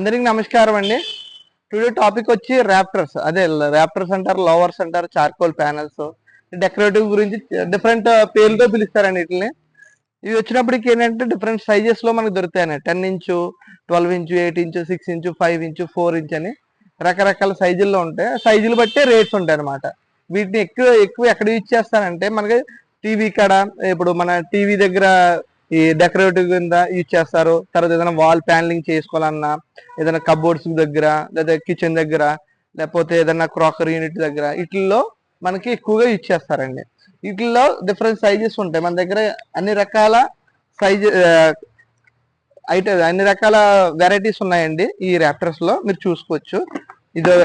అందరికి నమస్కారం అండి. టుడే టాపిక్ వచ్చి ర్యాప్టర్స్. అదే ర్యాప్టర్స్ అంటారు, లవర్స్ అంటారు, చార్కోల్ ప్యానల్స్, డెకరేటివ్ గురించి డిఫరెంట్ పేర్లతో పిలుస్తారండి వీటిని. ఇవి వచ్చినప్పటికి ఏంటంటే డిఫరెంట్ సైజెస్ లో మనకు దొరుకుతాయండి. 10 inch, 12 inch, 8 inch, 6 inch, 5 inch, 4 inch అని రకరకాల సైజుల్లో ఉంటాయి. సైజులు బట్టే రేట్స్ ఉంటాయి అనమాట. వీటిని ఎక్కువ ఎక్కువ ఎక్కడ యూజ్ చేస్తారంటే మనకి టీవీ కాడ, ఇప్పుడు మన టీవీ దగ్గర ఈ డెకరేటివ్ కింద యూజ్ చేస్తారు. తర్వాత ఏదైనా వాల్ ప్యానలింగ్ చేసుకోవాలన్నా, ఏదైనా కబోర్డ్స్ దగ్గర, లేదా కిచెన్ దగ్గర, లేకపోతే ఏదైనా క్రాకరీ యూనిట్ దగ్గర వీటిల్లో మనకి ఎక్కువగా యూజ్ చేస్తారండి. వీటిల్లో డిఫరెంట్ సైజెస్ ఉంటాయి మన దగ్గర. అన్ని రకాల సైజ్ అన్ని రకాల వెరైటీస్ ఉన్నాయండి ఈ ర్యాప్టర్స్ లో. మీరు చూసుకోవచ్చు. ఇది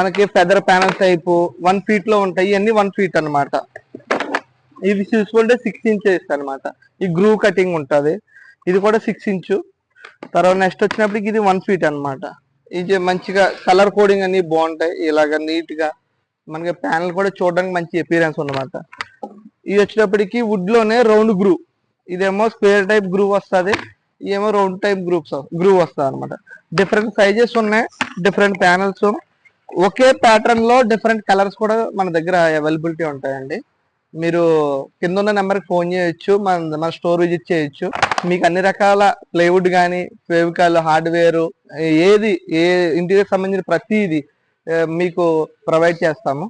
మనకి ఫెదర్ ప్యానల్ టైపు 1 feet లో ఉంటాయి. ఇవన్నీ 1 feet అన్నమాట. ఇవి చూసుకుంటే 6 ఇంచెస్ అనమాట. ఈ గ్రూవ్ కటింగ్ ఉంటుంది. ఇది కూడా 6 ఇంచు. తర్వాత నెక్స్ట్ వచ్చినప్పటికి ఇది 1 feet అన్నమాట. ఇది మంచిగా కలర్ కోడింగ్ అన్ని బాగుంటాయి. ఇలాగ నీట్ గా మనకి ప్యానల్ కూడా చూడడానికి మంచి అపీరెన్స్ ఉన్నమాట. ఇది వచ్చేటప్పటికి వుడ్ లోనే రౌండ్ గ్రూవ్. ఇదేమో స్క్వేర్ టైప్ గ్రూవ్ వస్తుంది, ఏమో రౌండ్ టైప్ గ్రూవ్ వస్తుంది అనమాట. డిఫరెంట్ సైజెస్ ఉన్నాయి, డిఫరెంట్ ప్యానల్స్. ఒకే ప్యాటర్న్ లో డిఫరెంట్ కలర్స్ కూడా మన దగ్గర అవైలబిలిటీ ఉంటాయండి. మీరు కింద ఉన్న నెంబర్కి ఫోన్ చేయొచ్చు, మన స్టోర్ విజిట్ చేయొచ్చు. మీకు అన్ని రకాల ప్లైవుడ్ కానీ, ఫెవికాల్, హార్డ్వేర్, ఏది ఏ ఇంటికి సంబంధించిన ప్రతిదీ మీకు ప్రొవైడ్ చేస్తాము.